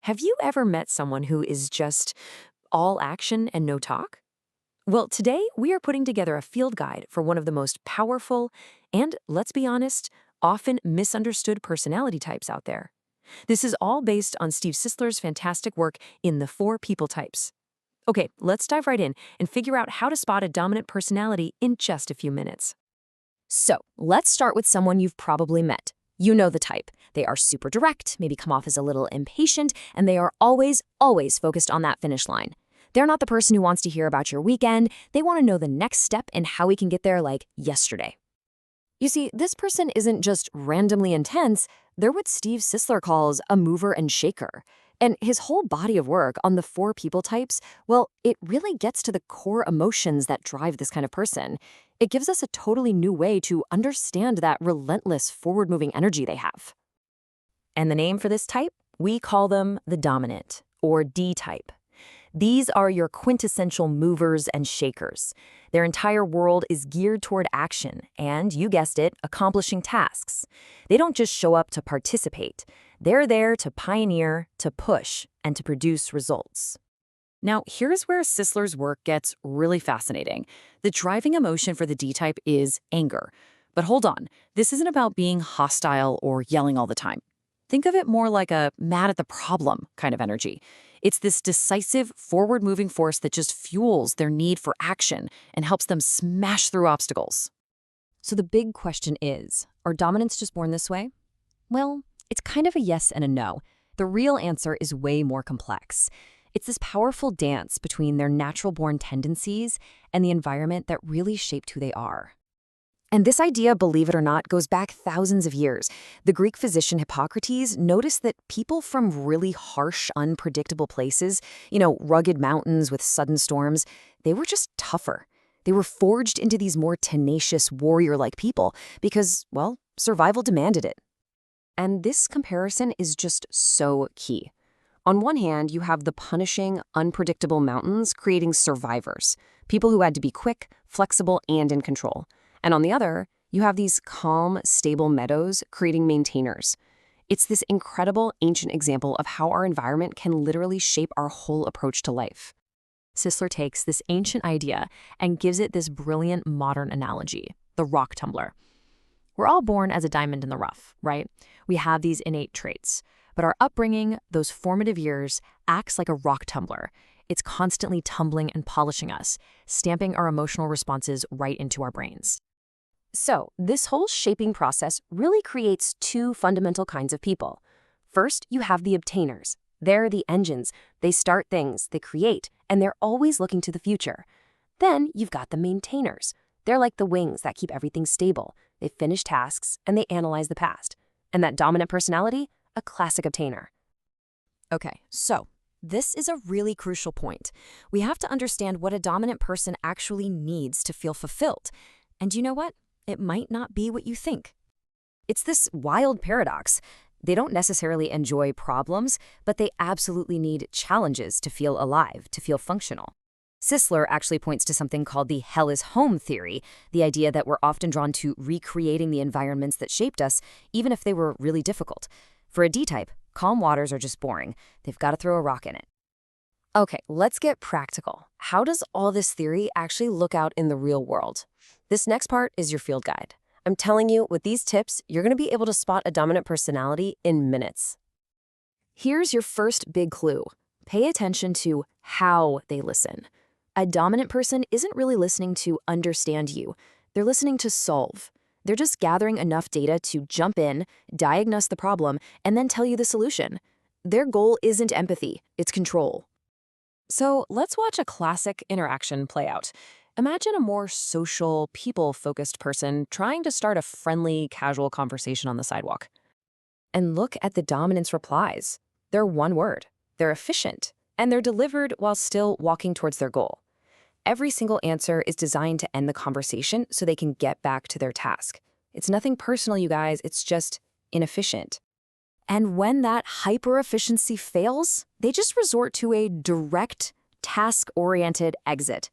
Have you ever met someone who is just all action and no talk? Well, today we are putting together a field guide for one of the most powerful and, let's be honest, often misunderstood personality types out there. This is all based on Steve Sisler's fantastic work in the four people types. Okay, let's dive right in and figure out how to spot a dominant personality in just a few minutes. So, let's start with someone you've probably met. You know the type. They are super direct, maybe come off as a little impatient, and they are always focused on that finish line. They're not the person who wants to hear about your weekend. They want to know the next step and how we can get there like yesterday. You see, this person isn't just randomly intense, they're what Steve Sisler calls a mover and shaker. And his whole body of work on the four people types, well, it really gets to the core emotions that drive this kind of person. It gives us a totally new way to understand that relentless, forward-moving energy they have. And the name for this type? We call them the dominant, or D type. These are your quintessential movers and shakers. Their entire world is geared toward action and, you guessed it, accomplishing tasks. They don't just show up to participate. They're there to pioneer, to push, and to produce results. Now, here's where Sisler's work gets really fascinating. The driving emotion for the D-type is anger. But hold on, this isn't about being hostile or yelling all the time. Think of it more like a mad at the problem kind of energy. It's this decisive, forward-moving force that just fuels their need for action and helps them smash through obstacles. So the big question is, are dominants just born this way? Well, it's kind of a yes and a no. The real answer is way more complex. It's this powerful dance between their natural-born tendencies and the environment that really shaped who they are. And this idea, believe it or not, goes back thousands of years. The Greek physician Hippocrates noticed that people from really harsh, unpredictable places, rugged mountains with sudden storms, they were just tougher. They were forged into these more tenacious, warrior-like people because, well, survival demanded it. And this comparison is just so key. On one hand, you have the punishing, unpredictable mountains creating survivors, people who had to be quick, flexible, and in control. And on the other, you have these calm, stable meadows creating maintainers. It's this incredible ancient example of how our environment can literally shape our whole approach to life. Sisler takes this ancient idea and gives it this brilliant modern analogy, the rock tumbler. We're all born as a diamond in the rough, right? We have these innate traits. But our upbringing, those formative years, acts like a rock tumbler. It's constantly tumbling and polishing us, stamping our emotional responses right into our brains. So, this whole shaping process really creates two fundamental kinds of people. First, you have the obtainers. They're the engines. They start things, they create, and they're always looking to the future. Then, you've got the maintainers. They're like the wings that keep everything stable. They finish tasks, and they analyze the past. And that dominant personality? A classic obtainer. Okay, so this is a really crucial point. We have to understand what a dominant person actually needs to feel fulfilled. And you know what? It might not be what you think. It's this wild paradox. They don't necessarily enjoy problems, but they absolutely need challenges to feel alive, to feel functional. Sisler actually points to something called the hell is home theory, the idea that we're often drawn to recreating the environments that shaped us, even if they were really difficult. For a D-type, calm waters are just boring. They've got to throw a rock in it. Okay, let's get practical. How does all this theory actually look out in the real world? This next part is your field guide. I'm telling you, with these tips, you're going to be able to spot a dominant personality in minutes. Here's your first big clue. Pay attention to how they listen. A dominant person isn't really listening to understand you. They're listening to solve. They're just gathering enough data to jump in, diagnose the problem, and then tell you the solution. Their goal isn't empathy, it's control. So let's watch a classic interaction play out. Imagine a more social, people-focused person trying to start a friendly, casual conversation on the sidewalk. And look at the dominant's replies. They're one word. They're efficient. And they're delivered while still walking towards their goal. Every single answer is designed to end the conversation so they can get back to their task. It's nothing personal, you guys. It's just inefficient. And when that hyper-efficiency fails, they just resort to a direct, task-oriented exit.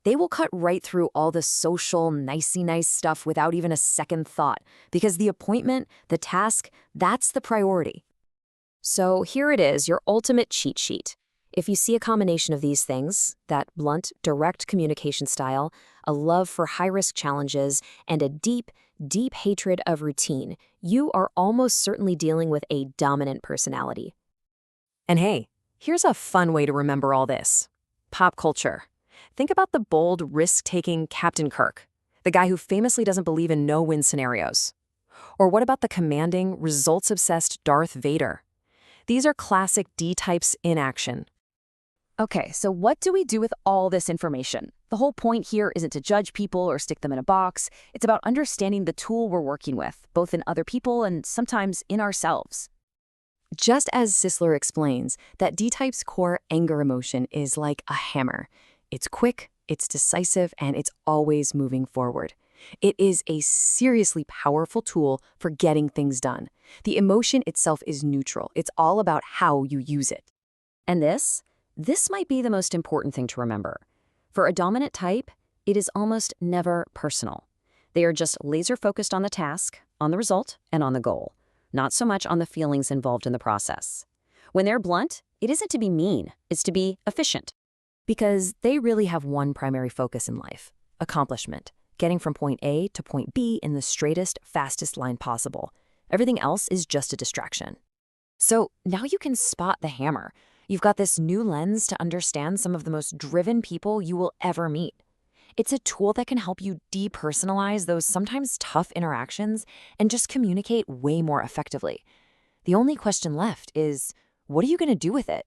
They will cut right through all the social, nicey-nice stuff without even a second thought, because the appointment, the task, that's the priority. So here it is, your ultimate cheat sheet. If you see a combination of these things, that blunt, direct communication style, a love for high-risk challenges, and a deep, deep hatred of routine, you are almost certainly dealing with a dominant personality. And hey, here's a fun way to remember all this. Pop culture. Think about the bold, risk-taking Captain Kirk, the guy who famously doesn't believe in no-win scenarios. Or what about the commanding, results-obsessed Darth Vader? These are classic D-types in action. Okay, so what do we do with all this information? The whole point here isn't to judge people or stick them in a box. It's about understanding the tool we're working with, both in other people and sometimes in ourselves. Just as Sisler explains, that D-type's core anger emotion is like a hammer. It's quick, it's decisive, and it's always moving forward. It is a seriously powerful tool for getting things done. The emotion itself is neutral. It's all about how you use it. And this might be the most important thing to remember. For a dominant type, it is almost never personal. They are just laser-focused on the task, on the result, and on the goal, not so much on the feelings involved in the process. When they're blunt, it isn't to be mean, it's to be efficient. Because they really have one primary focus in life: accomplishment, getting from point A to point B in the straightest, fastest line possible. Everything else is just a distraction. So now you can spot the hammer. You've got this new lens to understand some of the most driven people you will ever meet. It's a tool that can help you depersonalize those sometimes tough interactions and just communicate way more effectively. The only question left is, what are you going to do with it?